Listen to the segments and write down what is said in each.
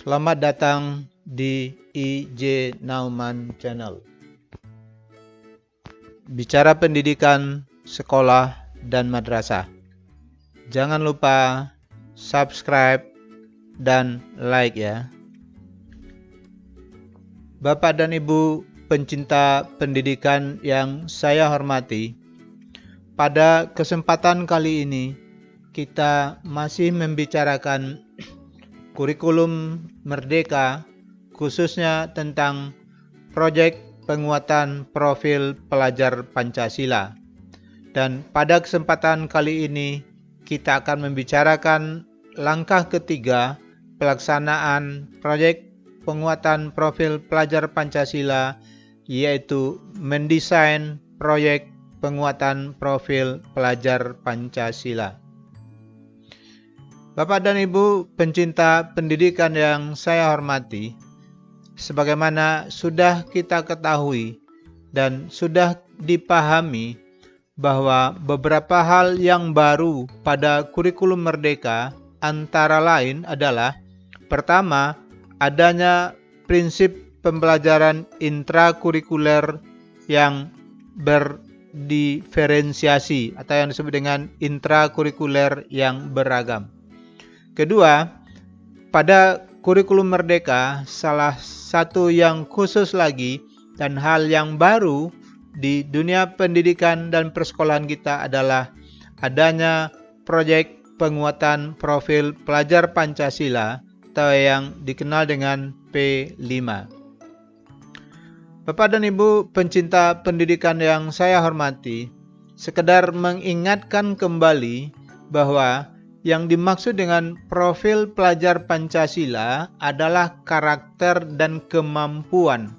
Selamat datang di IJ Nauman Channel. Bicara pendidikan, sekolah, dan madrasah. Jangan lupa subscribe dan like ya. Bapak dan Ibu pencinta pendidikan yang saya hormati, pada kesempatan kali ini kita masih membicarakan kurikulum Merdeka, khususnya tentang proyek penguatan profil pelajar Pancasila. Dan pada kesempatan kali ini kita akan membicarakan langkah ketiga pelaksanaan proyek penguatan profil pelajar Pancasila, yaitu mendesain proyek penguatan profil pelajar Pancasila. Bapak dan Ibu pencinta pendidikan yang saya hormati, sebagaimana sudah kita ketahui dan sudah dipahami bahwa beberapa hal yang baru pada kurikulum Merdeka antara lain adalah: pertama, adanya prinsip pembelajaran intrakurikuler yang berdiferensiasi atau yang disebut dengan intrakurikuler yang beragam. Kedua, pada kurikulum Merdeka, salah satu yang khusus lagi dan hal yang baru di dunia pendidikan dan persekolahan kita adalah adanya proyek penguatan profil pelajar Pancasila atau yang dikenal dengan P5. Bapak dan Ibu pencinta pendidikan yang saya hormati, sekedar mengingatkan kembali bahwa yang dimaksud dengan profil pelajar Pancasila adalah karakter dan kemampuan.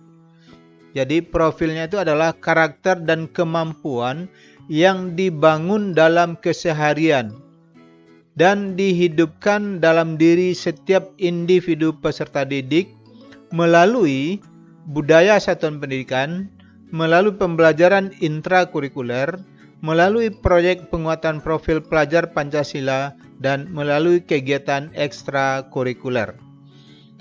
Jadi profilnya itu adalah karakter dan kemampuan yang dibangun dalam keseharian dan dihidupkan dalam diri setiap individu peserta didik melalui budaya satuan pendidikan, melalui pembelajaran intrakurikuler, melalui proyek penguatan profil pelajar Pancasila, dan melalui kegiatan ekstrakurikuler.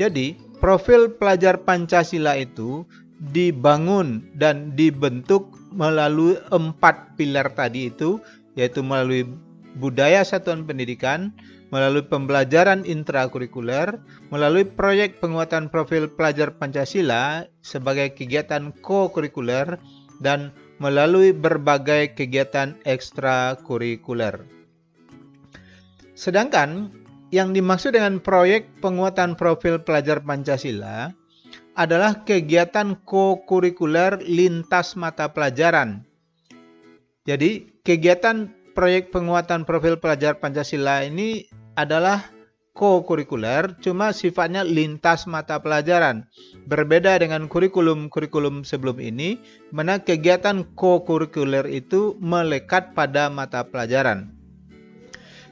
Jadi, profil pelajar Pancasila itu dibangun dan dibentuk melalui 4 pilar tadi itu, yaitu melalui budaya satuan pendidikan, melalui pembelajaran intrakurikuler, melalui proyek penguatan profil pelajar Pancasila sebagai kegiatan kokurikuler, dan melalui berbagai kegiatan ekstrakurikuler. Sedangkan yang dimaksud dengan proyek penguatan profil pelajar Pancasila adalah kegiatan kokurikuler lintas mata pelajaran. Jadi, kegiatan proyek penguatan profil pelajar Pancasila ini adalah kokurikuler, cuma sifatnya lintas mata pelajaran. Berbeda dengan kurikulum sebelum ini, mana kegiatan kokurikuler itu melekat pada mata pelajaran.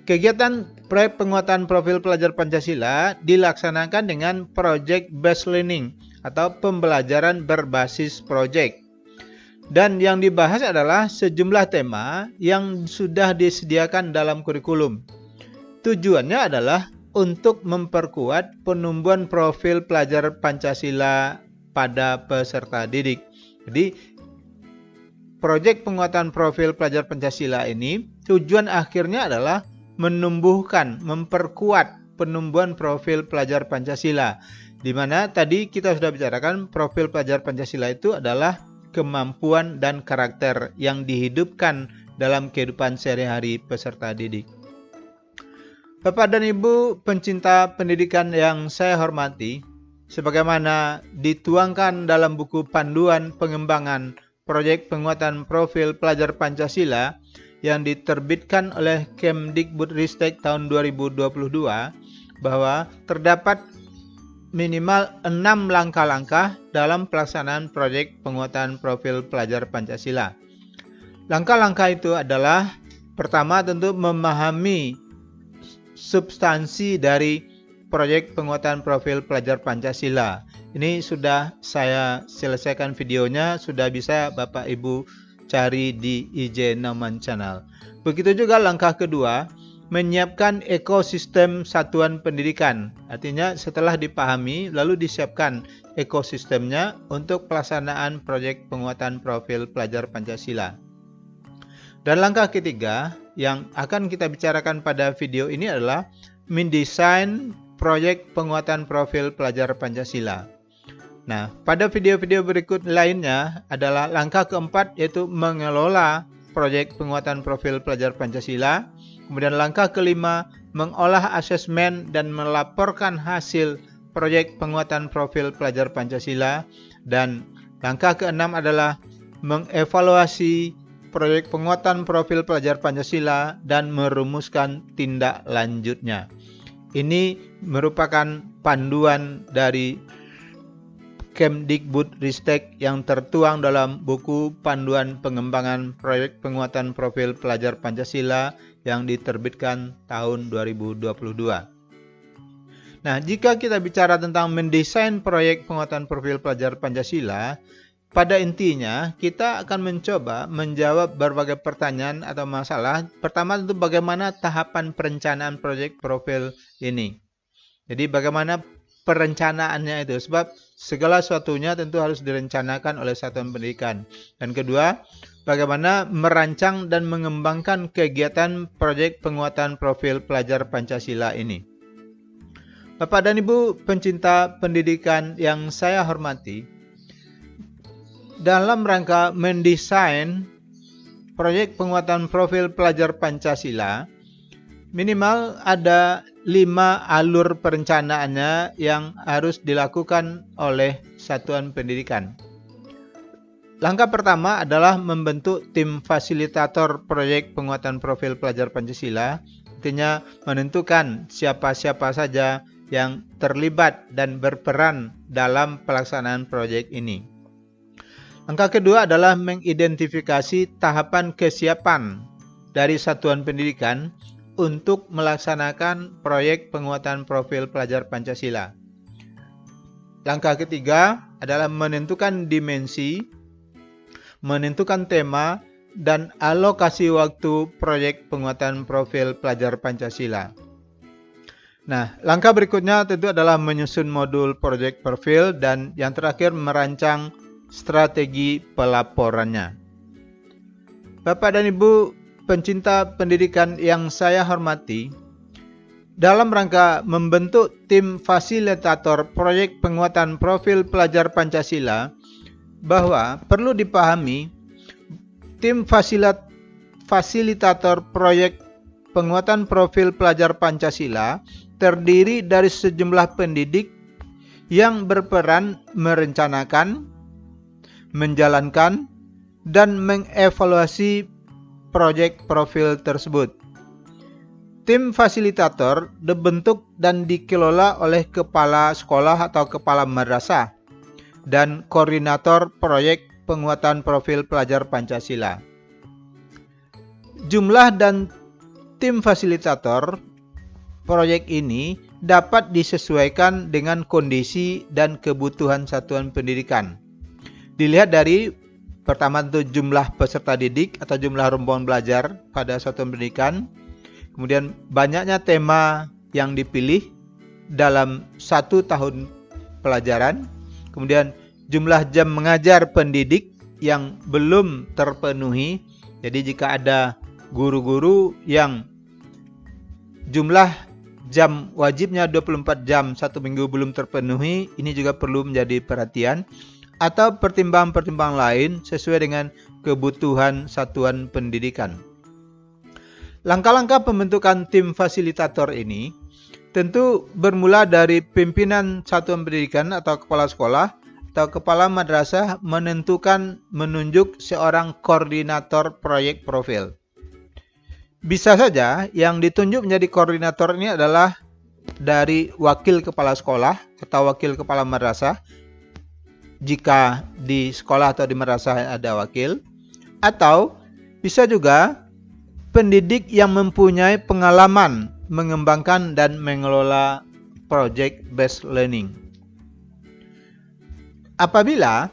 Kegiatan proyek penguatan profil pelajar Pancasila dilaksanakan dengan project based learning atau pembelajaran berbasis proyek. Dan yang dibahas adalah sejumlah tema yang sudah disediakan dalam kurikulum. Tujuannya adalah untuk memperkuat penumbuhan profil pelajar Pancasila pada peserta didik. Jadi, proyek penguatan profil pelajar Pancasila ini tujuan akhirnya adalah menumbuhkan, memperkuat penumbuhan profil pelajar Pancasila. Di mana tadi kita sudah bicarakan profil pelajar Pancasila itu adalah kemampuan dan karakter yang dihidupkan dalam kehidupan sehari-hari peserta didik. Bapak dan Ibu pencinta pendidikan yang saya hormati, sebagaimana dituangkan dalam buku panduan pengembangan proyek penguatan profil pelajar Pancasila yang diterbitkan oleh Kemdikbudristek tahun 2022, bahwa terdapat minimal 6 langkah-langkah dalam pelaksanaan proyek penguatan profil pelajar Pancasila. Langkah-langkah itu adalah: pertama, tentu memahami substansi dari proyek penguatan profil pelajar Pancasila. Ini sudah saya selesaikan videonya, sudah bisa Bapak Ibu cari di IJ Nauman Channel. Begitu juga langkah kedua, menyiapkan ekosistem satuan pendidikan. Artinya setelah dipahami, lalu disiapkan ekosistemnya untuk pelaksanaan proyek penguatan profil pelajar Pancasila. Dan langkah ketiga yang akan kita bicarakan pada video ini adalah mendesain proyek penguatan profil pelajar Pancasila. Nah, pada video-video berikut lainnya adalah langkah keempat, yaitu mengelola proyek penguatan profil pelajar Pancasila. Kemudian langkah kelima, mengolah asesmen dan melaporkan hasil proyek penguatan profil pelajar Pancasila. Dan langkah keenam adalah mengevaluasi proyek penguatan profil pelajar Pancasila dan merumuskan tindak lanjutnya. Ini merupakan panduan dari Kemdikbudristek yang tertuang dalam buku Panduan Pengembangan Proyek Penguatan Profil Pelajar Pancasila yang diterbitkan tahun 2022. Nah, jika kita bicara tentang mendesain proyek penguatan profil pelajar Pancasila, pada intinya kita akan mencoba menjawab berbagai pertanyaan atau masalah. Pertama tentu bagaimana tahapan perencanaan proyek profil ini. Jadi bagaimana perencanaannya itu, sebab segala sesuatunya tentu harus direncanakan oleh satuan pendidikan. Dan kedua, bagaimana merancang dan mengembangkan kegiatan proyek penguatan profil pelajar Pancasila ini. Bapak dan Ibu pencinta pendidikan yang saya hormati, dalam rangka mendesain proyek penguatan profil pelajar Pancasila, minimal ada 5 alur perencanaannya yang harus dilakukan oleh satuan pendidikan. Langkah pertama adalah membentuk tim fasilitator proyek penguatan profil pelajar Pancasila, artinya menentukan siapa-siapa saja yang terlibat dan berperan dalam pelaksanaan proyek ini. Langkah kedua adalah mengidentifikasi tahapan kesiapan dari satuan pendidikan untuk melaksanakan proyek penguatan profil pelajar Pancasila. Langkah ketiga adalah menentukan dimensi, menentukan tema, dan alokasi waktu proyek penguatan profil pelajar Pancasila. Nah, langkah berikutnya tentu adalah menyusun modul proyek profil dan yang terakhir merancang strategi pelaporannya. Bapak dan Ibu pencinta pendidikan yang saya hormati, dalam rangka membentuk tim fasilitator proyek penguatan profil pelajar Pancasila, bahwa perlu dipahami tim fasilitator proyek penguatan profil pelajar Pancasila terdiri dari sejumlah pendidik yang berperan merencanakan, menjalankan, dan mengevaluasi proyek profil tersebut. Tim fasilitator dibentuk dan dikelola oleh kepala sekolah atau kepala madrasah dan koordinator proyek penguatan profil pelajar Pancasila. Jumlah dan tim fasilitator proyek ini dapat disesuaikan dengan kondisi dan kebutuhan satuan pendidikan. Dilihat dari pertama tentu jumlah peserta didik atau jumlah rombongan belajar pada satuan pendidikan. Kemudian banyaknya tema yang dipilih dalam 1 tahun pelajaran. Kemudian jumlah jam mengajar pendidik yang belum terpenuhi. Jadi jika ada guru-guru yang jumlah jam wajibnya 24 jam 1 minggu belum terpenuhi, ini juga perlu menjadi perhatian. Atau pertimbangan-pertimbangan lain sesuai dengan kebutuhan satuan pendidikan. Langkah-langkah pembentukan tim fasilitator ini tentu bermula dari pimpinan satuan pendidikan atau kepala sekolah atau kepala madrasah menunjuk seorang koordinator proyek profil. Bisa saja yang ditunjuk menjadi koordinator ini adalah dari wakil kepala sekolah atau wakil kepala madrasah, jika di sekolah atau di madrasah ada wakil, atau bisa juga pendidik yang mempunyai pengalaman mengembangkan dan mengelola project based learning. Apabila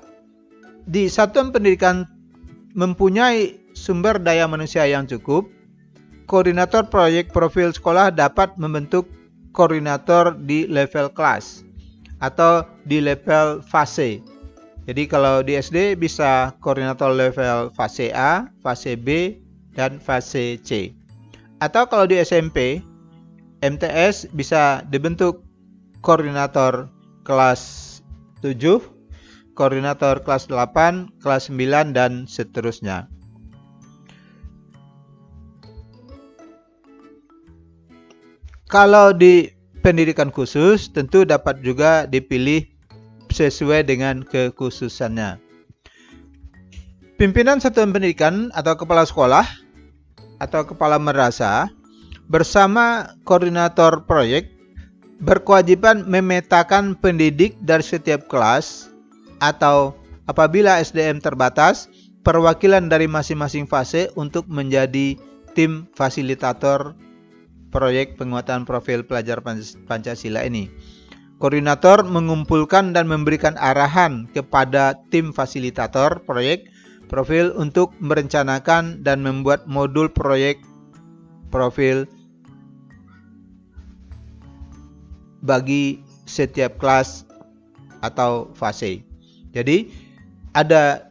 di satuan pendidikan mempunyai sumber daya manusia yang cukup, koordinator proyek profil sekolah dapat membentuk koordinator di level kelas atau di level fase. Jadi kalau di SD bisa koordinator level fase A, fase B, dan fase C. Atau kalau di SMP, MTS bisa dibentuk koordinator kelas 7, koordinator kelas 8, kelas 9, dan seterusnya. Kalau di pendidikan khusus, tentu dapat juga dipilih sesuai dengan kekhususannya. Pimpinan satuan pendidikan atau kepala sekolah atau kepala madrasah bersama koordinator proyek berkewajiban memetakan pendidik dari setiap kelas atau apabila SDM terbatas, perwakilan dari masing-masing fase untuk menjadi tim fasilitator proyek penguatan profil pelajar Pancasila ini. Koordinator mengumpulkan dan memberikan arahan kepada tim fasilitator proyek profil untuk merencanakan dan membuat modul proyek profil bagi setiap kelas atau fase. Jadi ada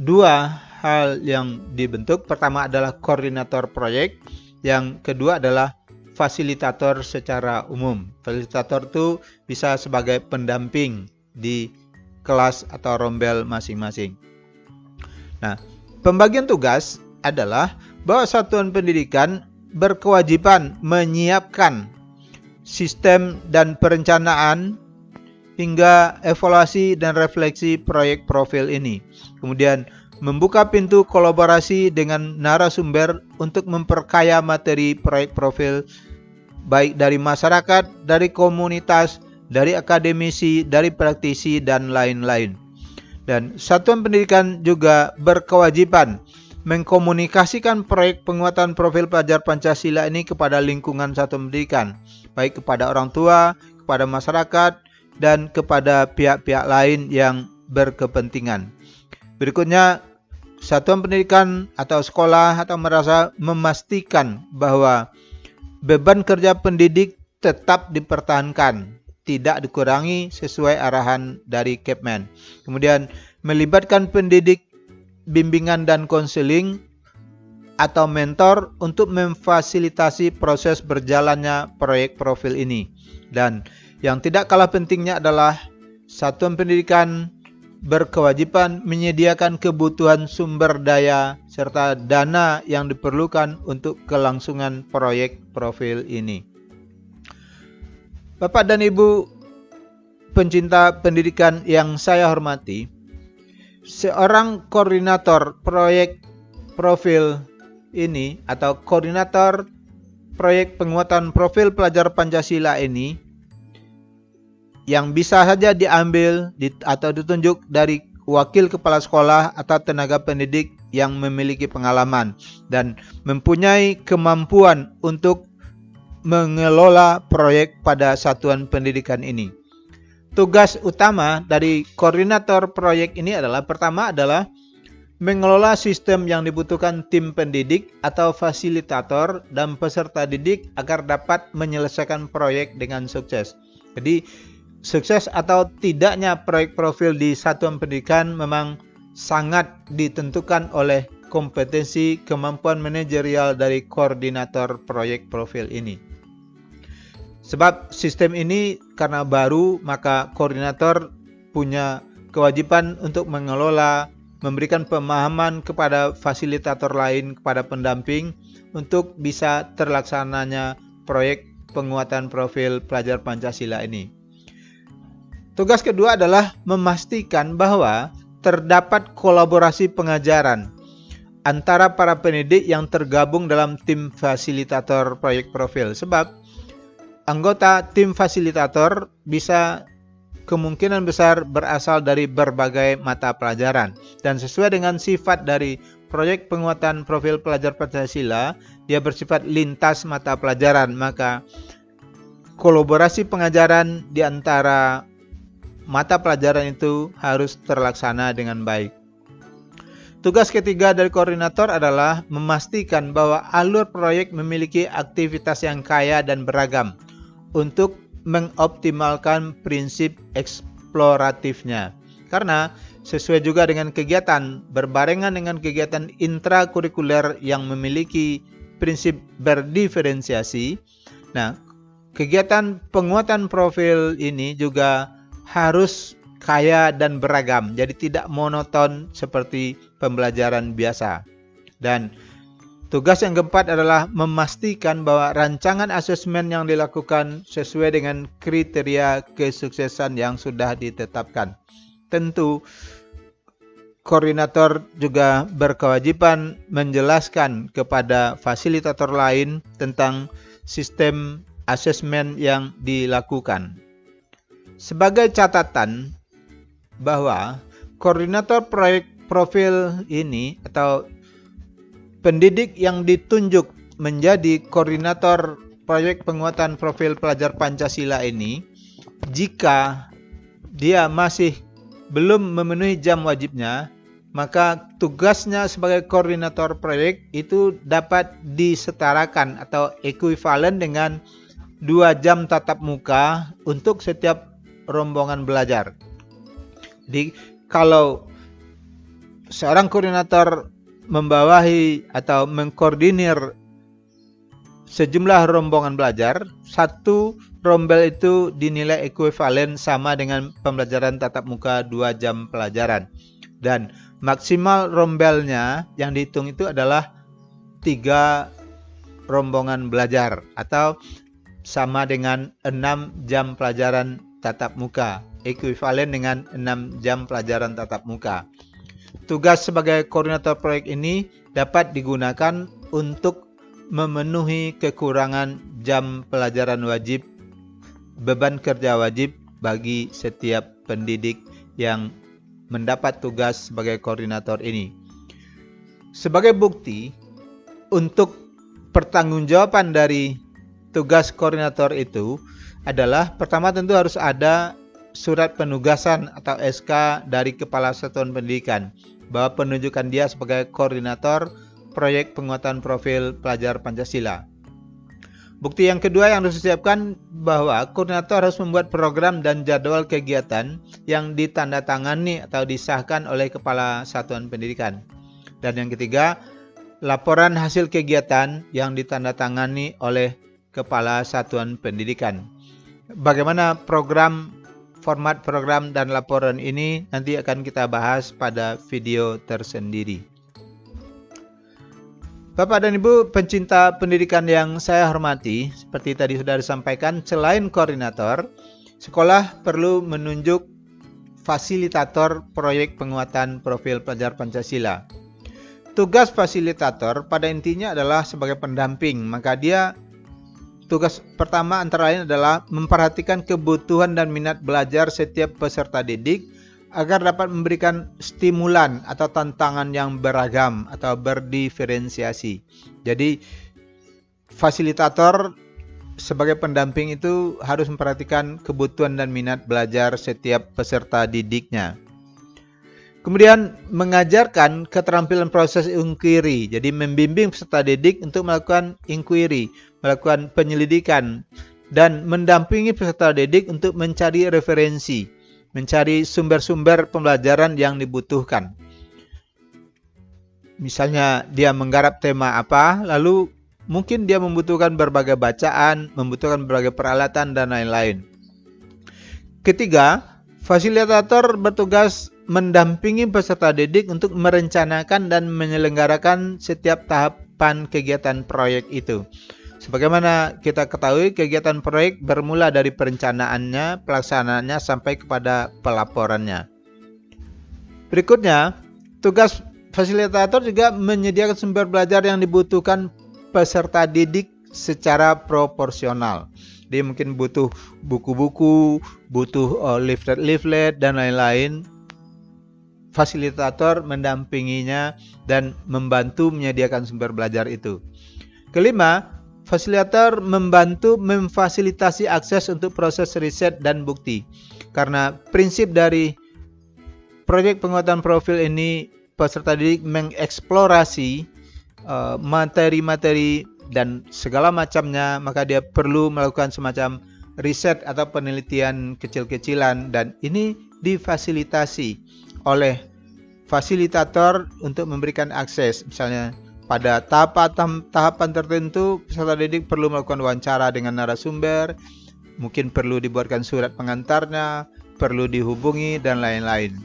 dua hal yang dibentuk. Pertama adalah koordinator proyek, yang kedua adalah fasilitator secara umum. Fasilitator itu bisa sebagai pendamping di kelas atau rombel masing-masing. Nah, pembagian tugas adalah bahwa satuan pendidikan berkewajiban menyiapkan sistem dan perencanaan hingga evaluasi dan refleksi proyek profil ini. Kemudian membuka pintu kolaborasi dengan narasumber untuk memperkaya materi proyek profil baik dari masyarakat, dari komunitas, dari akademisi, dari praktisi, dan lain-lain. Dan satuan pendidikan juga berkewajiban mengkomunikasikan proyek penguatan profil pelajar Pancasila ini kepada lingkungan satuan pendidikan, baik kepada orang tua, kepada masyarakat, dan kepada pihak-pihak lain yang berkepentingan. Berikutnya, satuan pendidikan atau sekolah atau madrasah memastikan bahwa beban kerja pendidik tetap dipertahankan, tidak dikurangi sesuai arahan dari Kepmen. Kemudian melibatkan pendidik bimbingan dan konseling atau mentor untuk memfasilitasi proses berjalannya proyek profil ini. Dan yang tidak kalah pentingnya adalah satuan pendidikan berkewajiban menyediakan kebutuhan sumber daya serta dana yang diperlukan untuk kelangsungan proyek profil ini. Bapak dan Ibu pencinta pendidikan yang saya hormati, seorang koordinator proyek profil ini atau koordinator proyek penguatan profil pelajar Pancasila ini yang bisa saja diambil atau ditunjuk dari wakil kepala sekolah atau tenaga pendidik yang memiliki pengalaman dan mempunyai kemampuan untuk mengelola proyek pada satuan pendidikan ini. Tugas utama dari koordinator proyek ini adalah pertama adalah mengelola sistem yang dibutuhkan tim pendidik atau fasilitator dan peserta didik agar dapat menyelesaikan proyek dengan sukses. Jadi sukses atau tidaknya proyek profil di satuan pendidikan memang sangat ditentukan oleh kompetensi kemampuan manajerial dari koordinator proyek profil ini. Sebab sistem ini karena baru, maka koordinator punya kewajiban untuk mengelola, memberikan pemahaman kepada fasilitator lain, kepada pendamping untuk bisa terlaksananya proyek penguatan profil pelajar Pancasila ini. Tugas kedua adalah memastikan bahwa terdapat kolaborasi pengajaran antara para pendidik yang tergabung dalam tim fasilitator proyek profil. Sebab anggota tim fasilitator bisa kemungkinan besar berasal dari berbagai mata pelajaran. Dan sesuai dengan sifat dari proyek penguatan profil pelajar Pancasila, dia bersifat lintas mata pelajaran. Maka kolaborasi pengajaran di antara mata pelajaran itu harus terlaksana dengan baik. Tugas ketiga dari koordinator adalah memastikan bahwa alur proyek memiliki aktivitas yang kaya dan beragam untuk mengoptimalkan prinsip eksploratifnya. Karena sesuai juga dengan kegiatan, berbarengan dengan kegiatan intrakurikuler yang memiliki prinsip berdiferensiasi. Nah, kegiatan penguatan profil ini juga harus kaya dan beragam, jadi tidak monoton seperti pembelajaran biasa. Dan tugas yang keempat adalah memastikan bahwa rancangan asesmen yang dilakukan sesuai dengan kriteria kesuksesan yang sudah ditetapkan. Tentu, koordinator juga berkewajiban menjelaskan kepada fasilitator lain tentang sistem asesmen yang dilakukan. Sebagai catatan, bahwa koordinator proyek profil ini atau pendidik yang ditunjuk menjadi koordinator proyek penguatan profil pelajar Pancasila ini, jika dia masih belum memenuhi jam wajibnya, maka tugasnya sebagai koordinator proyek itu dapat disetarakan atau ekuivalen dengan 2 jam tatap muka untuk setiap rombongan belajar. Jadi kalau seorang koordinator membawahi atau mengkoordinir sejumlah rombongan belajar, satu rombel itu dinilai ekuivalen sama dengan pembelajaran tatap muka 2 jam pelajaran. Dan maksimal rombelnya yang dihitung itu adalah 3 rombongan belajar atau sama dengan 6 jam pelajaran tatap muka, ekuivalen dengan 6 jam pelajaran tatap muka. Tugas sebagai koordinator proyek ini dapat digunakan untuk memenuhi kekurangan jam pelajaran wajib, beban kerja wajib bagi setiap pendidik yang mendapat tugas sebagai koordinator ini. Sebagai bukti untuk pertanggungjawaban dari tugas koordinator itu adalah pertama tentu harus ada surat penugasan atau SK dari Kepala Satuan Pendidikan bahwa penunjukan dia sebagai koordinator proyek penguatan profil pelajar Pancasila. Bukti yang kedua yang harus disiapkan bahwa koordinator harus membuat program dan jadwal kegiatan yang ditandatangani atau disahkan oleh Kepala Satuan Pendidikan. Dan yang ketiga, laporan hasil kegiatan yang ditandatangani oleh Kepala Satuan Pendidikan. Bagaimana format program dan laporan ini nanti akan kita bahas pada video tersendiri. Bapak dan Ibu pencinta pendidikan yang saya hormati, seperti tadi sudah disampaikan, selain koordinator, sekolah perlu menunjuk fasilitator proyek penguatan profil pelajar Pancasila. Tugas fasilitator pada intinya adalah sebagai pendamping, maka dia tugas pertama antara lain adalah memperhatikan kebutuhan dan minat belajar setiap peserta didik agar dapat memberikan stimulan atau tantangan yang beragam atau berdiferensiasi. Jadi fasilitator sebagai pendamping itu harus memperhatikan kebutuhan dan minat belajar setiap peserta didiknya. Kemudian mengajarkan keterampilan proses inquiry, jadi membimbing peserta didik untuk melakukan inquiry, melakukan penyelidikan, dan mendampingi peserta didik untuk mencari referensi, mencari sumber-sumber pembelajaran yang dibutuhkan. Misalnya dia menggarap tema apa, lalu mungkin dia membutuhkan berbagai bacaan, membutuhkan berbagai peralatan, dan lain-lain. Ketiga, fasilitator bertugas mendampingi peserta didik untuk merencanakan dan menyelenggarakan setiap tahapan kegiatan proyek itu. Sebagaimana kita ketahui, kegiatan proyek bermula dari perencanaannya, pelaksanaannya, sampai kepada pelaporannya. Berikutnya, tugas fasilitator juga menyediakan sumber belajar yang dibutuhkan peserta didik secara proporsional. Dia mungkin butuh buku-buku, butuh leaflet-leaflet, dan lain-lain. Fasilitator mendampinginya dan membantu menyediakan sumber belajar itu. Kelima, fasilitator membantu memfasilitasi akses untuk proses riset dan bukti. Karena prinsip dari proyek penguatan profil ini peserta didik mengeksplorasi materi-materi dan segala macamnya, maka dia perlu melakukan semacam riset atau penelitian kecil-kecilan, dan ini difasilitasi oleh fasilitator untuk memberikan akses. Misalnya pada tahapan tertentu peserta didik perlu melakukan wawancara dengan narasumber, mungkin perlu dibuatkan surat pengantarnya, perlu dihubungi, dan lain-lain.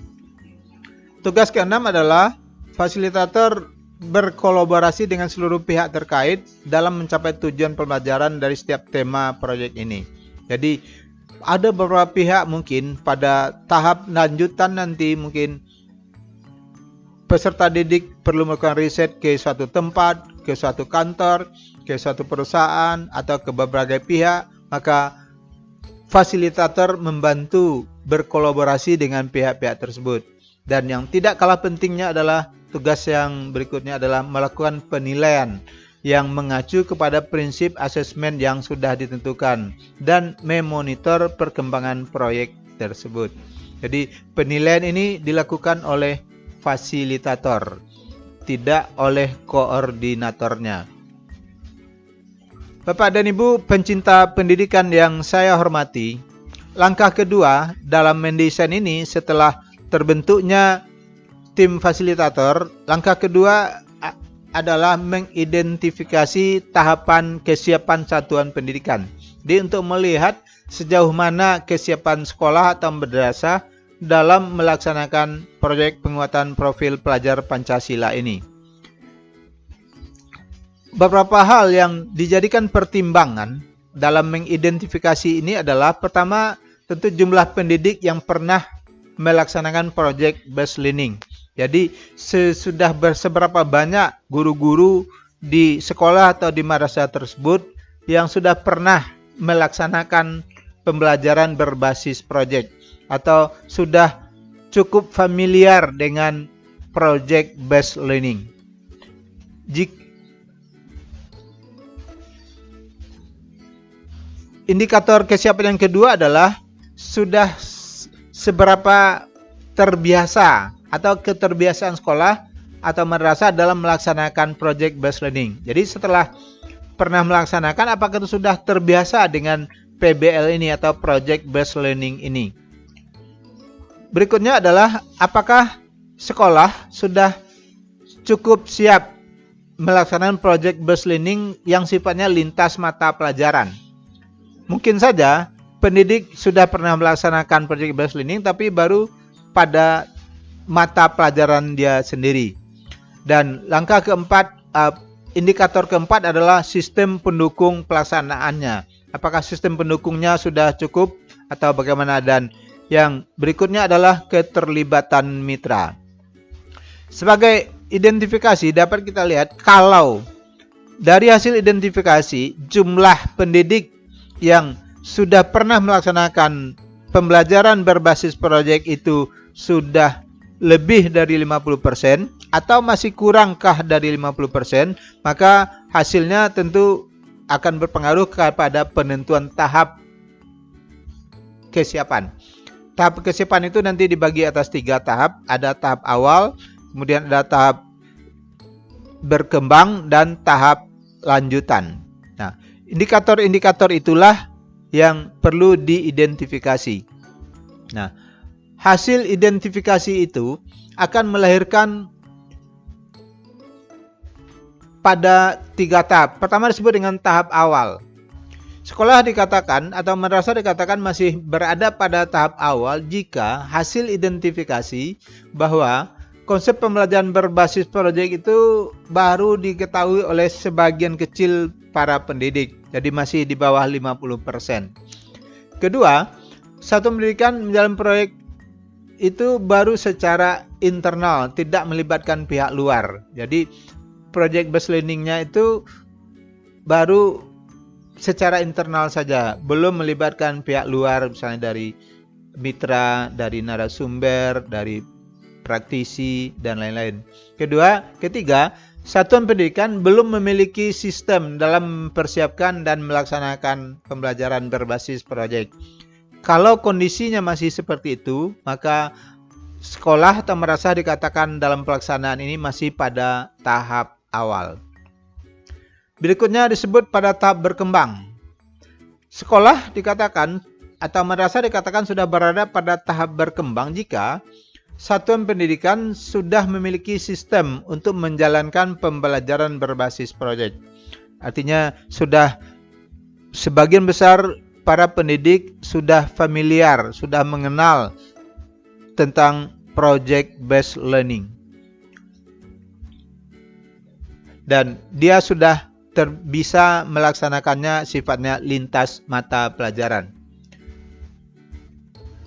Tugas keenam adalah fasilitator berkolaborasi dengan seluruh pihak terkait dalam mencapai tujuan pembelajaran dari setiap tema proyek ini. Jadi ada beberapa pihak mungkin pada tahap lanjutan nanti, mungkin peserta didik perlu melakukan riset ke suatu tempat, ke suatu kantor, ke suatu perusahaan, atau ke berbagai pihak, maka fasilitator membantu berkolaborasi dengan pihak-pihak tersebut. Dan yang tidak kalah pentingnya adalah tugas yang berikutnya adalah melakukan penilaian yang mengacu kepada prinsip asesmen yang sudah ditentukan dan memonitor perkembangan proyek tersebut. Jadi penilaian ini dilakukan oleh fasilitator, tidak oleh koordinatornya. Bapak dan Ibu pencinta pendidikan yang saya hormati, langkah kedua dalam mendesain ini setelah terbentuknya tim fasilitator, langkah kedua adalah mengidentifikasi tahapan kesiapan satuan pendidikan. Jadi untuk melihat sejauh mana kesiapan sekolah atau madrasah dalam melaksanakan proyek penguatan profil pelajar Pancasila ini. Beberapa hal yang dijadikan pertimbangan dalam mengidentifikasi ini adalah, pertama, tentu jumlah pendidik yang pernah melaksanakan proyek based learning. Jadi seberapa banyak guru-guru di sekolah atau di madrasah tersebut yang sudah pernah melaksanakan pembelajaran berbasis proyek atau sudah cukup familiar dengan project based learning. Indikator kesiapan yang kedua adalah sudah seberapa terbiasa atau keterbiasaan sekolah atau madrasah dalam melaksanakan project based learning. Jadi setelah pernah melaksanakan, apakah itu sudah terbiasa dengan PBL ini atau project based learning ini. Berikutnya adalah apakah sekolah sudah cukup siap melaksanakan project based learning yang sifatnya lintas mata pelajaran. Mungkin saja pendidik sudah pernah melaksanakan project based learning tapi baru pada mata pelajaran dia sendiri. Dan langkah keempat, indikator keempat adalah sistem pendukung pelaksanaannya. Apakah sistem pendukungnya sudah cukup atau bagaimana? Dan yang berikutnya adalah keterlibatan mitra. Sebagai identifikasi dapat kita lihat kalau dari hasil identifikasi jumlah pendidik yang sudah pernah melaksanakan pembelajaran berbasis proyek itu sudah lebih dari 50% atau masih kurangkah dari 50%, maka hasilnya tentu akan berpengaruh kepada penentuan tahap kesiapan. Tahap kesiapan itu nanti dibagi atas 3 tahap. Ada tahap awal, kemudian ada tahap berkembang, dan tahap lanjutan. Nah, indikator-indikator itulah yang perlu diidentifikasi. Nah, hasil identifikasi itu akan melahirkan pada 3 tahap. Pertama disebut dengan tahap awal. Sekolah dikatakan atau madrasah dikatakan masih berada pada tahap awal jika hasil identifikasi bahwa konsep pembelajaran berbasis proyek itu baru diketahui oleh sebagian kecil para pendidik. Jadi masih di bawah 50%. Kedua, satuan pendidikan menjalankan proyek itu baru secara internal, tidak melibatkan pihak luar. Jadi project based learning-nya itu baru secara internal saja, belum melibatkan pihak luar, misalnya dari mitra, dari narasumber, dari praktisi, dan lain-lain. Ketiga, satuan pendidikan belum memiliki sistem dalam mempersiapkan dan melaksanakan pembelajaran berbasis proyek. Kalau kondisinya masih seperti itu, maka sekolah atau madrasah dikatakan dalam pelaksanaan ini masih pada tahap awal. Berikutnya disebut pada tahap berkembang. Sekolah dikatakan atau madrasah dikatakan sudah berada pada tahap berkembang jika satuan pendidikan sudah memiliki sistem untuk menjalankan pembelajaran berbasis proyek. Artinya sudah sebagian besar para pendidik sudah familiar, sudah mengenal tentang project based learning. Dan dia sudah bisa melaksanakannya sifatnya lintas mata pelajaran.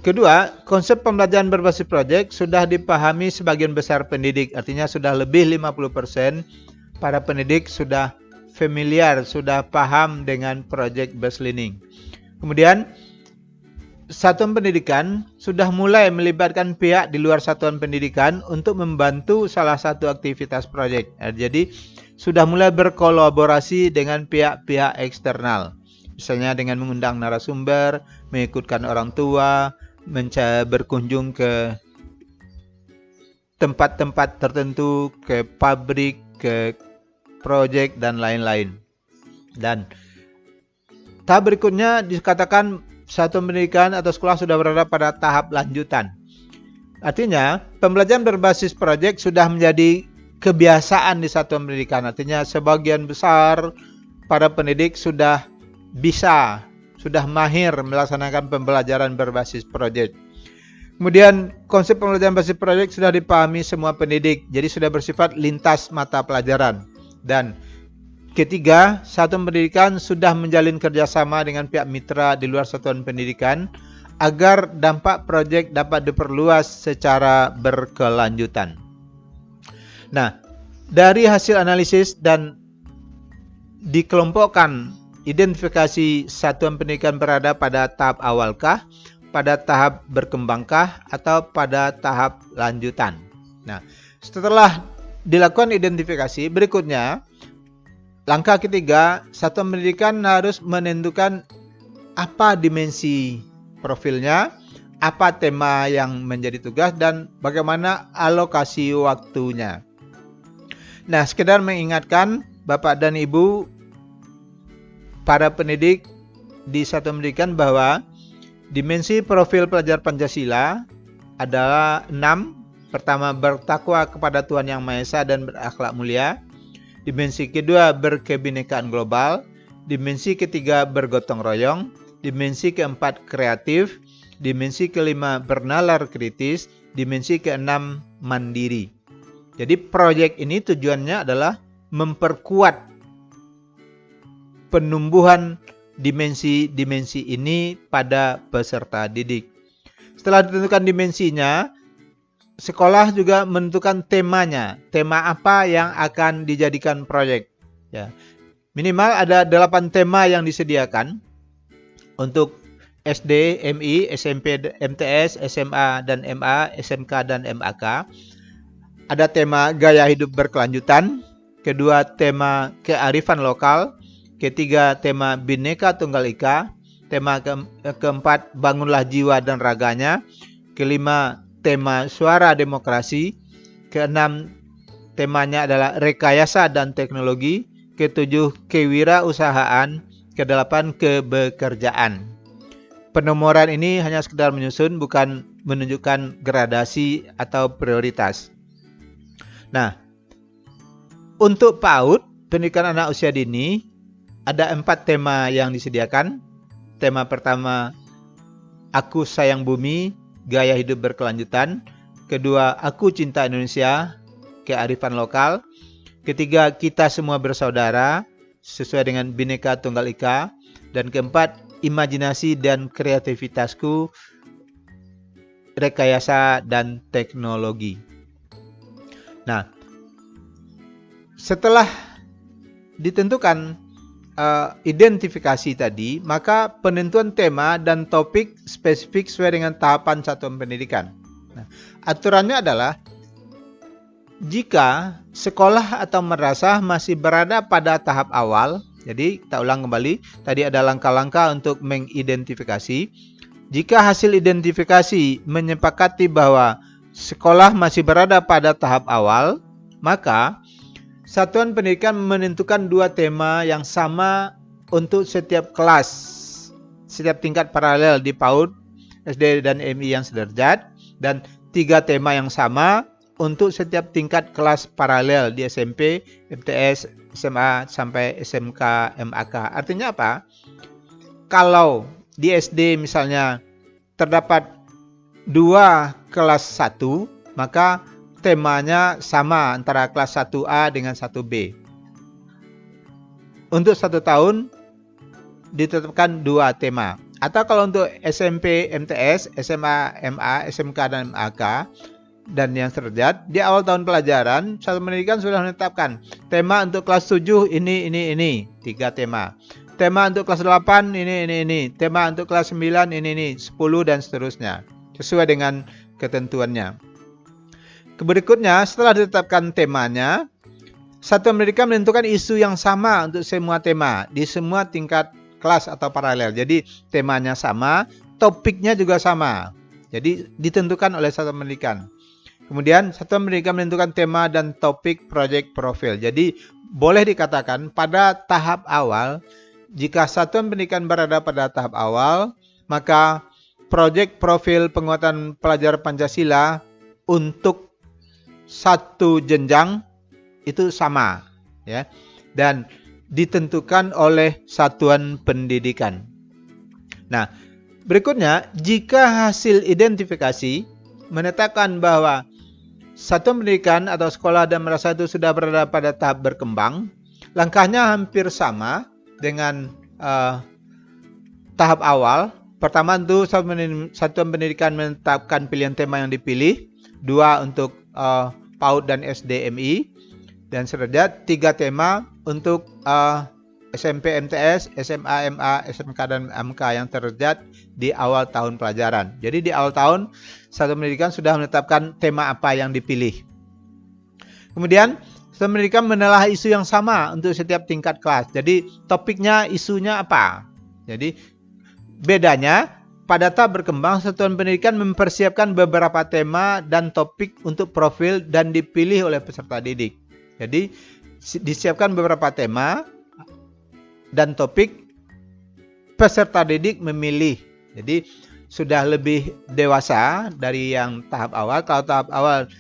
Kedua, konsep pembelajaran berbasis proyek sudah dipahami sebagian besar pendidik. Artinya sudah lebih 50% para pendidik sudah familiar, sudah paham dengan project based learning. Kemudian, satuan pendidikan sudah mulai melibatkan pihak di luar satuan pendidikan untuk membantu salah satu aktivitas proyek. Jadi, sudah mulai berkolaborasi dengan pihak-pihak eksternal. Misalnya dengan mengundang narasumber, mengikutkan orang tua, berkunjung ke tempat-tempat tertentu, ke pabrik, ke proyek, dan lain-lain. Dan tahap berikutnya dikatakan satuan pendidikan atau sekolah sudah berada pada tahap lanjutan. Artinya, pembelajaran berbasis proyek sudah menjadi kebiasaan di satuan pendidikan. Artinya, sebagian besar para pendidik sudah bisa, sudah mahir melaksanakan pembelajaran berbasis proyek. Kemudian konsep pembelajaran berbasis proyek sudah dipahami semua pendidik, jadi sudah bersifat lintas mata pelajaran. Dan ketiga, satuan pendidikan sudah menjalin kerjasama dengan pihak mitra di luar satuan pendidikan agar dampak proyek dapat diperluas secara berkelanjutan. Nah, dari hasil analisis dan dikelompokkan identifikasi satuan pendidikan berada pada tahap awalkah, pada tahap berkembangkah, atau pada tahap lanjutan. Nah, setelah dilakukan identifikasi, berikutnya langkah ketiga, satuan pendidikan harus menentukan apa dimensi profilnya, apa tema yang menjadi tugas, dan bagaimana alokasi waktunya. Nah, sekedar mengingatkan Bapak dan Ibu para pendidik di satuan pendidikan bahwa dimensi profil pelajar Pancasila adalah 6. Pertama, bertakwa kepada Tuhan Yang Maha Esa dan berakhlak mulia. Dimensi kedua, berkebinekaan global. Dimensi ketiga, bergotong royong. Dimensi keempat, kreatif. Dimensi kelima, bernalar kritis. Dimensi keenam, mandiri. Jadi proyek ini tujuannya adalah memperkuat penumbuhan dimensi-dimensi ini pada peserta didik. Setelah ditentukan dimensinya, sekolah juga menentukan temanya. Tema apa yang akan dijadikan proyek. Ya. Minimal ada 8 tema yang disediakan untuk SD, MI, SMP, MTS, SMA, dan MA, SMK, dan MAK. Ada tema gaya hidup berkelanjutan. Kedua, tema kearifan lokal. Ketiga, tema Bhinneka Tunggal Ika. Tema keempat, bangunlah jiwa dan raganya. Kelima, tema suara demokrasi. Keenam, temanya adalah rekayasa dan teknologi. Ketujuh, kewirausahaan. Kedelapan, kebekerjaan. Penomoran ini hanya sekedar menyusun, bukan menunjukkan gradasi atau prioritas. Nah, untuk PAUD, pendidikan anak usia dini, ada 4 tema yang disediakan. Tema pertama, Aku Sayang Bumi, Gaya Hidup Berkelanjutan. Kedua, Aku Cinta Indonesia, Kearifan Lokal. Ketiga, Kita Semua Bersaudara, sesuai dengan Bhinneka Tunggal Ika. Dan keempat, Imajinasi dan Kreativitasku, Rekayasa dan Teknologi. Nah, setelah ditentukan identifikasi tadi, maka penentuan tema dan topik spesifik sesuai dengan tahapan satuan pendidikan. Nah, aturannya adalah jika sekolah atau madrasah masih berada pada tahap awal, jadi kita ulang kembali, tadi ada langkah-langkah untuk mengidentifikasi. Jika hasil identifikasi menyepakati bahwa sekolah masih berada pada tahap awal, maka satuan pendidikan menentukan 2 tema yang sama untuk setiap kelas, setiap tingkat paralel di PAUD, SD dan MI yang sederajat, dan 3 tema yang sama untuk setiap tingkat kelas paralel di SMP, MTS, SMA sampai SMK, MAK. Artinya apa? Kalau di SD misalnya terdapat 2 kelas 1, maka temanya sama antara kelas 1A dengan 1B. Untuk 1 tahun ditetapkan 2 tema. Atau kalau untuk SMP, MTS, SMA, MA, SMK, dan MAK, dan yang sederajat, di awal tahun pelajaran, satuan pendidikan sudah menetapkan tema untuk kelas 7 ini, 3 tema. Tema untuk kelas 8 ini. Tema untuk kelas 9 ini, 10 dan seterusnya. Sesuai dengan ketentuannya. Berikutnya, setelah ditetapkan temanya, satuan pendidikan menentukan isu yang sama untuk semua tema di semua tingkat kelas atau paralel. Jadi temanya sama, topiknya juga sama. Jadi ditentukan oleh satuan pendidikan. Kemudian satuan pendidikan menentukan tema dan topik project profil. Jadi boleh dikatakan pada tahap awal, jika satuan pendidikan berada pada tahap awal, maka project profil penguatan pelajar Pancasila untuk 1 jenjang itu sama, ya, dan ditentukan oleh satuan pendidikan. Nah, berikutnya, jika hasil identifikasi menetapkan bahwa satuan pendidikan atau sekolah dan madrasah itu sudah berada pada tahap berkembang, langkahnya hampir sama dengan tahap awal. Pertama tentu satuan pendidikan menetapkan pilihan tema yang dipilih, 2 untuk PAUD dan SDMI, dan sederajat 3 tema untuk SMP, MTS, SMA, MA, SMK, dan MK yang sederajat di awal tahun pelajaran. Jadi di awal tahun, satuan pendidikan sudah menetapkan tema apa yang dipilih. Kemudian, satuan pendidikan menelah isu yang sama untuk setiap tingkat kelas. Jadi topiknya, isunya apa? Jadi bedanya, pada tahap berkembang, satuan pendidikan mempersiapkan beberapa tema dan topik untuk profil dan dipilih oleh peserta didik. Jadi disiapkan beberapa tema dan topik, peserta didik memilih. Jadi sudah lebih dewasa dari yang tahap awal. Kalau tahap awal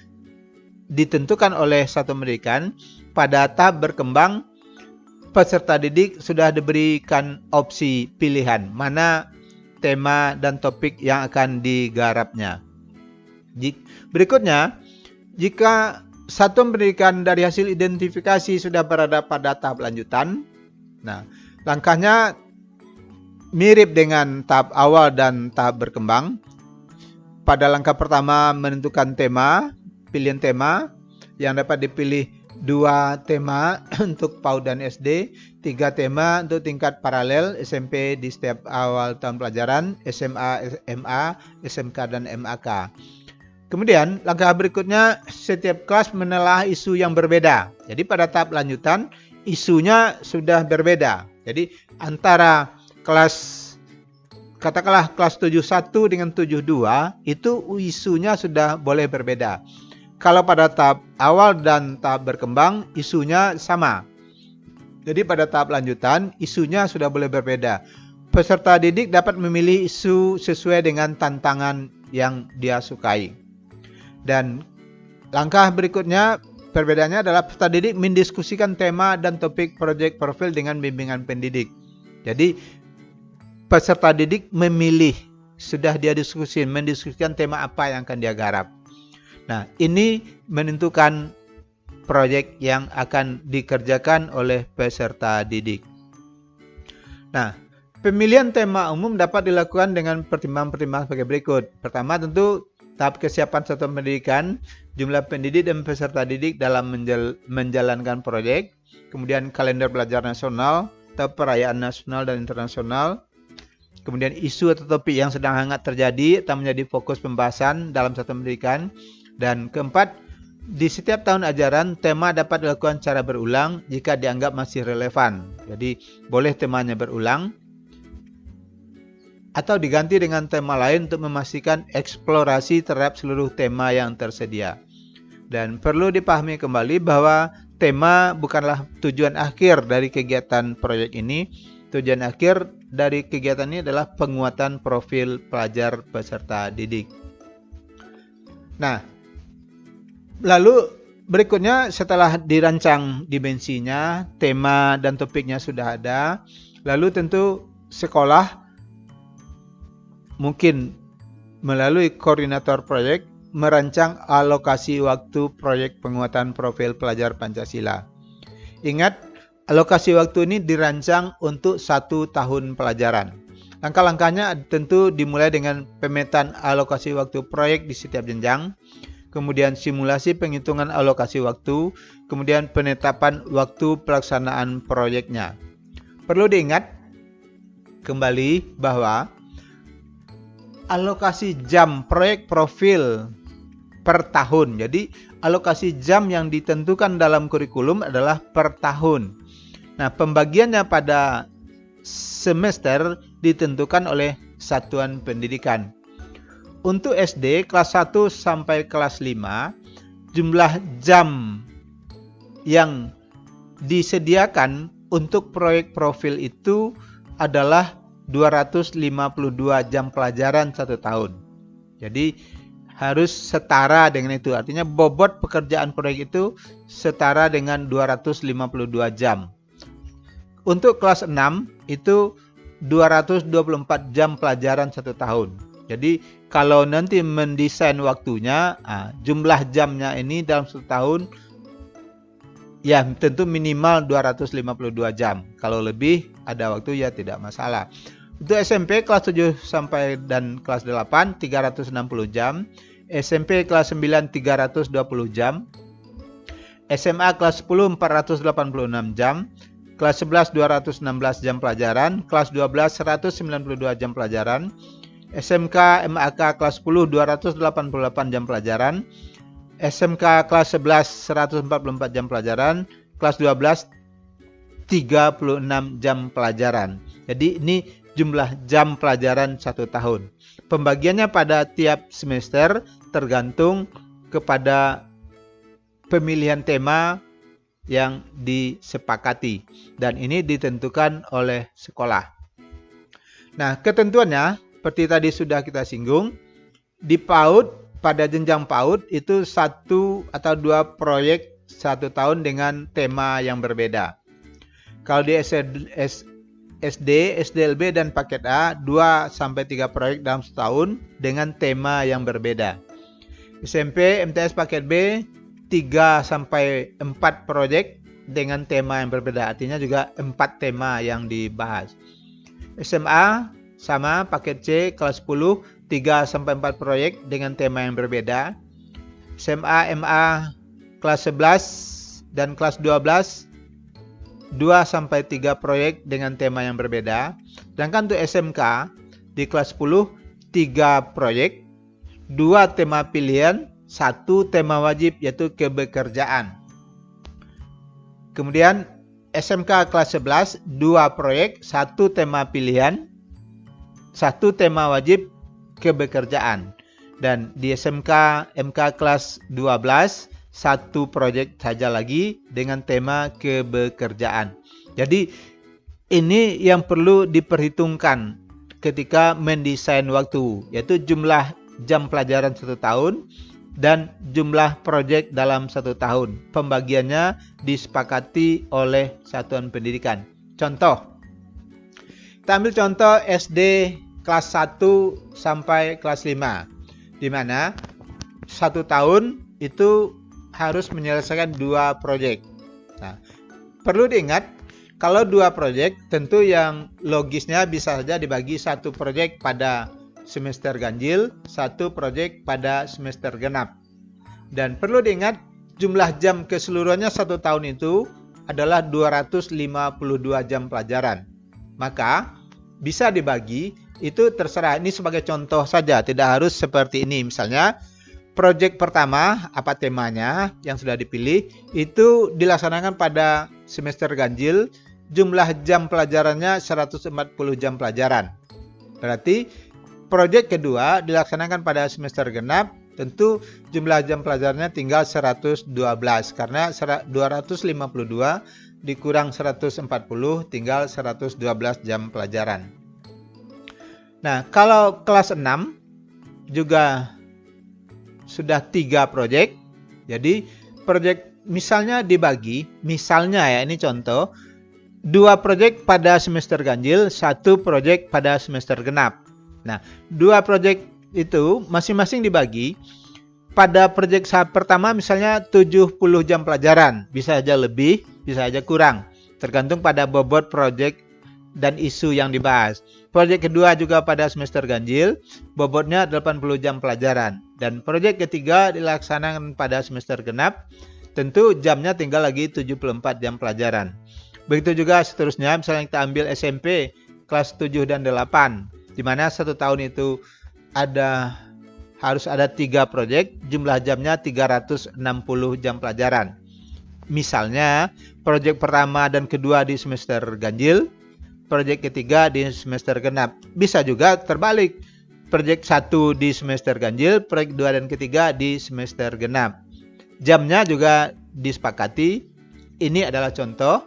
ditentukan oleh satuan pendidikan, pada tahap berkembang peserta didik sudah diberikan opsi pilihan mana tema dan topik yang akan digarapnya. Berikutnya, jika satuan pendidikan dari hasil identifikasi sudah berada pada tahap lanjutan, nah, langkahnya mirip dengan tahap awal dan tahap berkembang. Pada langkah pertama menentukan tema, pilihan tema yang dapat dipilih 2 tema untuk PAUD dan SD, 3 tema untuk tingkat paralel SMP di setiap awal tahun pelajaran, SMA, MA, SMK, dan MAK. Kemudian langkah berikutnya, setiap kelas menelah isu yang berbeda. Jadi pada tahap lanjutan isunya sudah berbeda. Jadi antara katakanlah kelas 71 dengan 72 itu isunya sudah boleh berbeda. Kalau pada tahap awal dan tahap berkembang isunya sama. Jadi pada tahap lanjutan isunya sudah boleh berbeda. Peserta didik dapat memilih isu sesuai dengan tantangan yang dia sukai. Dan langkah berikutnya, perbedaannya adalah peserta didik mendiskusikan tema dan topik project profil dengan bimbingan pendidik. Jadi peserta didik memilih, sudah dia mendiskusikan tema apa yang akan dia garap. Nah, ini menentukan proyek yang akan dikerjakan oleh peserta didik. Nah, pemilihan tema umum dapat dilakukan dengan pertimbangan-pertimbangan sebagai berikut. Pertama, tentu tahap kesiapan satuan pendidikan, jumlah pendidik dan peserta didik dalam menjalankan proyek, kemudian kalender belajar nasional, atau perayaan nasional dan internasional, kemudian isu atau topik yang sedang hangat terjadi atau menjadi fokus pembahasan dalam satuan pendidikan, dan keempat, di setiap tahun ajaran tema dapat dilakukan secara berulang jika dianggap masih relevan. Jadi boleh temanya berulang. atau diganti dengan tema lain untuk memastikan eksplorasi terhadap seluruh tema yang tersedia. Dan perlu dipahami kembali bahwa tema bukanlah tujuan akhir dari kegiatan proyek ini. Tujuan akhir dari kegiatan ini adalah penguatan profil pelajar peserta didik. Nah, lalu berikutnya setelah dirancang dimensinya, tema dan topiknya sudah ada, lalu tentu sekolah mungkin melalui koordinator proyek merancang alokasi waktu proyek penguatan profil pelajar Pancasila. Ingat, alokasi waktu ini dirancang untuk 1 tahun pelajaran. Langkah-langkahnya tentu dimulai dengan pemetaan alokasi waktu proyek di setiap jenjang, kemudian simulasi penghitungan alokasi waktu, kemudian penetapan waktu pelaksanaan proyeknya. Perlu diingat kembali bahwa alokasi jam proyek profil per tahun. Jadi alokasi jam yang ditentukan dalam kurikulum adalah per tahun. Nah, pembagiannya pada semester ditentukan oleh satuan pendidikan. Untuk SD kelas 1 sampai kelas 5, jumlah jam yang disediakan untuk proyek profil itu adalah 252 jam pelajaran 1 tahun. Jadi harus setara dengan itu. Artinya bobot pekerjaan proyek itu setara dengan 252 jam. Untuk kelas 6 itu 224 jam pelajaran 1 tahun. Jadi kalau nanti mendesain waktunya, jumlah jamnya ini dalam 1 tahun ya tentu minimal 252 jam. Kalau lebih ada waktu ya tidak masalah. Untuk SMP kelas 7 sampai dan kelas 8 360 jam, SMP kelas 9 320 jam, SMA kelas 10 486 jam, kelas 11 216 jam pelajaran, kelas 12 192 jam pelajaran, SMK MAK kelas 10 288 jam pelajaran, SMK kelas 11 144 jam pelajaran, kelas 12 36 jam pelajaran. Jadi ini jumlah jam pelajaran 1 tahun. Pembagiannya pada tiap semester tergantung kepada pemilihan tema yang disepakati dan ini ditentukan oleh sekolah. Nah, ketentuannya seperti tadi sudah kita singgung, di PAUD pada jenjang PAUD itu 1 atau 2 proyek 1 tahun dengan tema yang berbeda. Kalau di SD, SDLB dan paket A 2 sampai 3 proyek dalam setahun dengan tema yang berbeda. SMP, MTS paket B 3 sampai 4 proyek dengan tema yang berbeda. Artinya juga 4 tema yang dibahas. SMA sama paket C kelas 10 3 sampai 4 proyek dengan tema yang berbeda. SMA MA kelas 11 dan kelas 12 2 sampai 3 proyek dengan tema yang berbeda. Sedangkan untuk SMK di kelas 10 3 proyek, 2 tema pilihan, 1 tema wajib yaitu kebekerjaan. Kemudian SMK kelas 11 2 proyek, 1 tema pilihan, 1 tema wajib kebekerjaan. Dan di SMK MK kelas 12 1 proyek saja lagi dengan tema kebekerjaan. Jadi ini yang perlu diperhitungkan ketika mendesain waktu, yaitu jumlah jam pelajaran 1 tahun dan jumlah proyek dalam 1 tahun. Pembagiannya disepakati oleh satuan pendidikan. Contoh, kita ambil contoh SD kelas 1 sampai kelas 5, di mana 1 tahun itu harus menyelesaikan 2 proyek. Nah, perlu diingat, kalau 2 proyek tentu yang logisnya bisa saja dibagi 1 proyek pada semester ganjil, 1 proyek pada semester genap. Dan perlu diingat, jumlah jam keseluruhannya 1 tahun itu adalah 252 jam pelajaran. Maka bisa dibagi, itu terserah. Ini sebagai contoh saja, tidak harus seperti ini. Misalnya, proyek pertama, apa temanya yang sudah dipilih, itu dilaksanakan pada semester ganjil, jumlah jam pelajarannya 140 jam pelajaran. Berarti proyek kedua dilaksanakan pada semester genap, tentu jumlah jam pelajarannya tinggal 112 karena 252 dikurang 140 tinggal 112 jam pelajaran. Nah, kalau kelas 6 juga sudah 3 proyek. Jadi proyek misalnya dibagi, misalnya ya ini contoh, 2 proyek pada semester ganjil, 1 proyek pada semester genap. Nah, 2 proyek itu masing-masing dibagi. Pada proyek pertama misalnya 70 jam pelajaran, bisa aja lebih, bisa aja kurang, tergantung pada bobot proyek dan isu yang dibahas. Proyek kedua juga pada semester ganjil, bobotnya 80 jam pelajaran. Dan proyek ketiga dilaksanakan pada semester genap, tentu jamnya tinggal lagi 74 jam pelajaran. Begitu juga seterusnya, misalnya kita ambil SMP kelas 7 dan 8, di mana 1 tahun itu harus ada 3 proyek, jumlah jamnya 360 jam pelajaran. Misalnya, proyek pertama dan kedua di semester ganjil, proyek ketiga di semester genap. Bisa juga terbalik, proyek 1 di semester ganjil, proyek 2 dan ketiga di semester genap. Jamnya juga disepakati. Ini adalah contoh.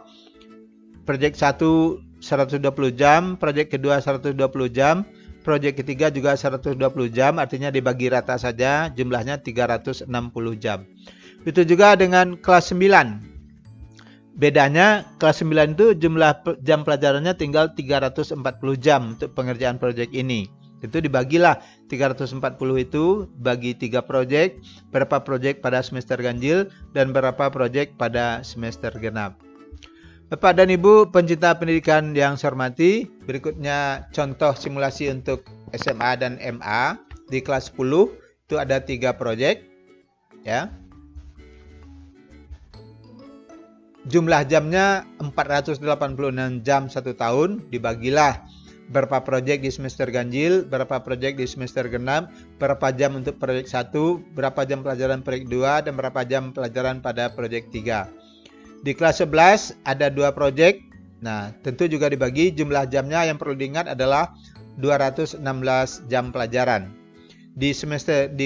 Proyek 1 120 jam, proyek kedua 120 jam, proyek ketiga juga 120 jam, artinya dibagi rata saja, jumlahnya 360 jam. Itu juga dengan kelas 9. Bedanya kelas 9 itu jumlah jam pelajarannya tinggal 340 jam untuk pengerjaan proyek ini. Itu dibagilah 340 itu bagi 3 proyek, berapa proyek pada semester ganjil dan berapa proyek pada semester genap. Bapak dan Ibu pencinta pendidikan yang saya hormati, berikutnya contoh simulasi untuk SMA dan MA di kelas 10 itu ada 3 proyek ya. Jumlah jamnya 486 jam 1 tahun, dibagilah berapa proyek di semester ganjil, berapa proyek di semester genap, berapa jam untuk proyek 1, berapa jam pelajaran proyek 2 dan berapa jam pelajaran pada proyek 3. Di kelas 11 ada 2 proyek. Nah, tentu juga dibagi, jumlah jamnya yang perlu diingat adalah 216 jam pelajaran. Di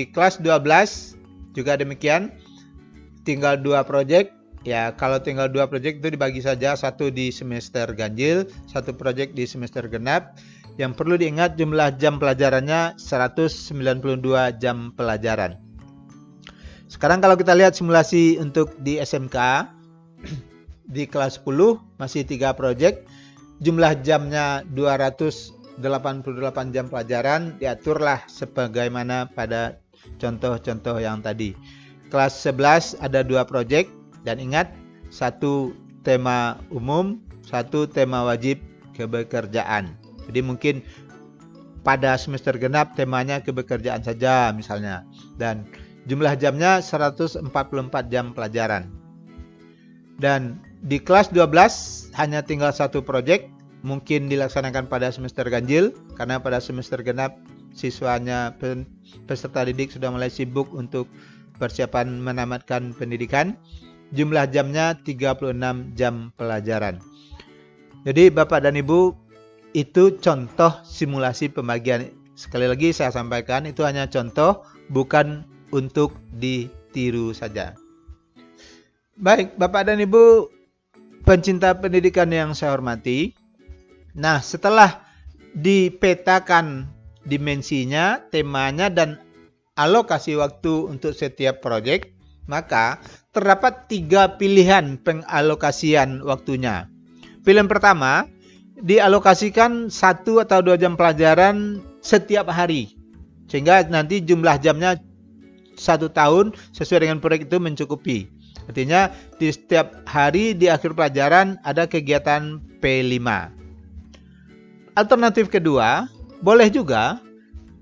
kelas 12 juga demikian. Tinggal 2 proyek. Ya, kalau tinggal 2 proyek itu dibagi saja, 1 di semester ganjil, 1 proyek di semester genap. Yang perlu diingat jumlah jam pelajarannya 192 jam pelajaran. Sekarang kalau kita lihat simulasi untuk di SMK, di kelas 10 masih 3 proyek, jumlah jamnya 288 jam pelajaran, diaturlah sebagaimana pada contoh-contoh yang tadi. Kelas 11 ada 2 proyek, dan ingat 1 tema umum, 1 tema wajib kebekerjaan. Jadi mungkin pada semester genap temanya kebekerjaan saja misalnya, dan jumlah jamnya 144 jam pelajaran. Dan di kelas 12 hanya tinggal 1 proyek, mungkin dilaksanakan pada semester ganjil, karena pada semester genap siswanya peserta didik sudah mulai sibuk untuk persiapan menamatkan pendidikan. Jumlah jamnya 36 jam pelajaran. Jadi Bapak dan Ibu, itu contoh simulasi pembagian. Sekali lagi saya sampaikan, itu hanya contoh, bukan untuk ditiru saja. Baik, Bapak dan Ibu pencinta pendidikan yang saya hormati. Nah, setelah dipetakan dimensinya, temanya, dan alokasi waktu untuk setiap proyek, maka terdapat 3 pilihan pengalokasian waktunya. Pilihan pertama, dialokasikan 1 atau 2 jam pelajaran setiap hari, sehingga nanti jumlah jamnya 1 tahun sesuai dengan proyek itu mencukupi. Artinya di setiap hari di akhir pelajaran ada kegiatan P5. Alternatif kedua, boleh juga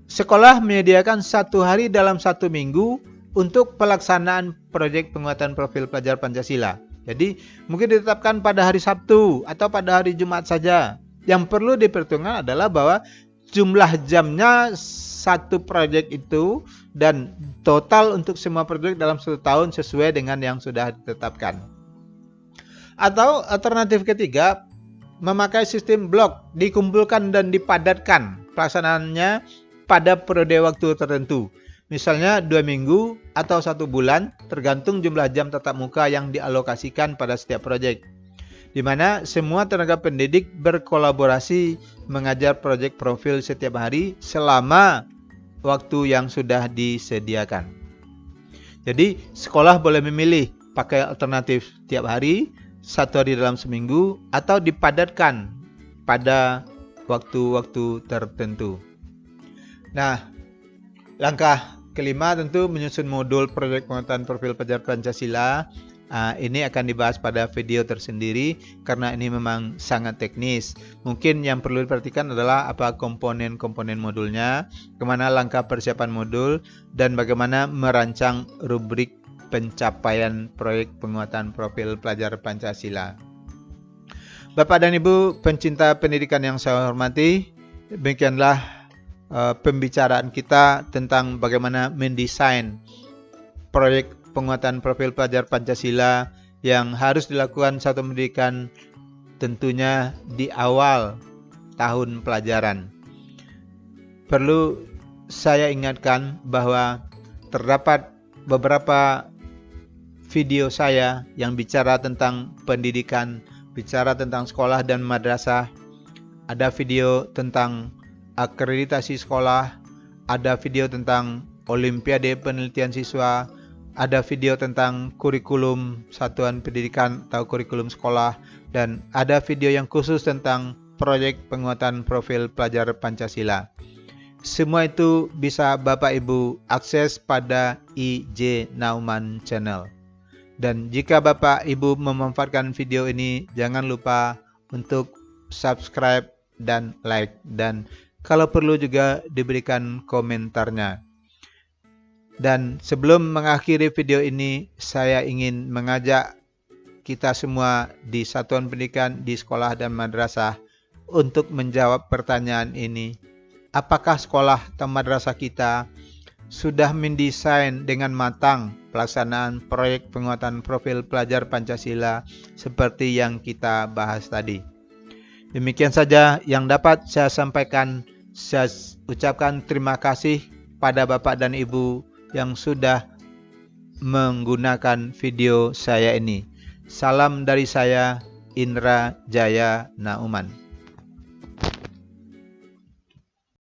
sekolah menyediakan 1 hari dalam 1 minggu untuk pelaksanaan proyek penguatan profil pelajar Pancasila. Jadi mungkin ditetapkan pada hari Sabtu atau pada hari Jumat saja. Yang perlu diperhitungkan adalah bahwa jumlah jamnya 1 proyek itu dan total untuk semua proyek dalam 1 tahun sesuai dengan yang sudah ditetapkan. Atau alternatif ketiga, memakai sistem blok, dikumpulkan dan dipadatkan pelaksanaannya pada periode waktu tertentu. Misalnya 2 minggu atau 1 bulan, tergantung jumlah jam tatap muka yang dialokasikan pada setiap proyek. Di mana semua tenaga pendidik berkolaborasi mengajar proyek profil setiap hari selama waktu yang sudah disediakan. Jadi sekolah boleh memilih pakai alternatif tiap hari, 1 hari dalam seminggu, atau dipadatkan pada waktu-waktu tertentu. Nah, langkah kelima tentu menyusun modul proyek penguatan profil pelajar Pancasila. Ini akan dibahas pada video tersendiri karena ini memang sangat teknis. Mungkin yang perlu diperhatikan adalah apa komponen-komponen modulnya, kemana langkah persiapan modul, dan bagaimana merancang rubrik pencapaian proyek penguatan profil pelajar Pancasila. Bapak dan Ibu pencinta pendidikan yang saya hormati, demikianlah pembicaraan kita tentang bagaimana mendesain proyek penguatan profil pelajar Pancasila yang harus dilakukan satu pendidikan tentunya di awal tahun pelajaran. Perlu saya ingatkan bahwa terdapat beberapa video saya yang bicara tentang pendidikan, bicara tentang sekolah dan madrasah. Ada video tentang akreditasi sekolah, ada video tentang olimpiade penelitian siswa, ada video tentang kurikulum satuan pendidikan atau kurikulum sekolah, dan ada video yang khusus tentang proyek penguatan profil pelajar Pancasila. Semua itu bisa Bapak Ibu akses pada IJ Nauman Channel. Dan jika Bapak Ibu memanfaatkan video ini, jangan lupa untuk subscribe dan like, dan kalau perlu juga diberikan komentarnya. Dan sebelum mengakhiri video ini, saya ingin mengajak kita semua di satuan pendidikan, di sekolah dan madrasah untuk menjawab pertanyaan ini. Apakah sekolah atau madrasah kita sudah mendesain dengan matang pelaksanaan proyek penguatan profil pelajar Pancasila seperti yang kita bahas tadi? Demikian saja yang dapat saya sampaikan. Saya ucapkan terima kasih pada Bapak dan Ibu yang sudah menggunakan video saya ini. Salam dari saya, Indra Jaya Nauman.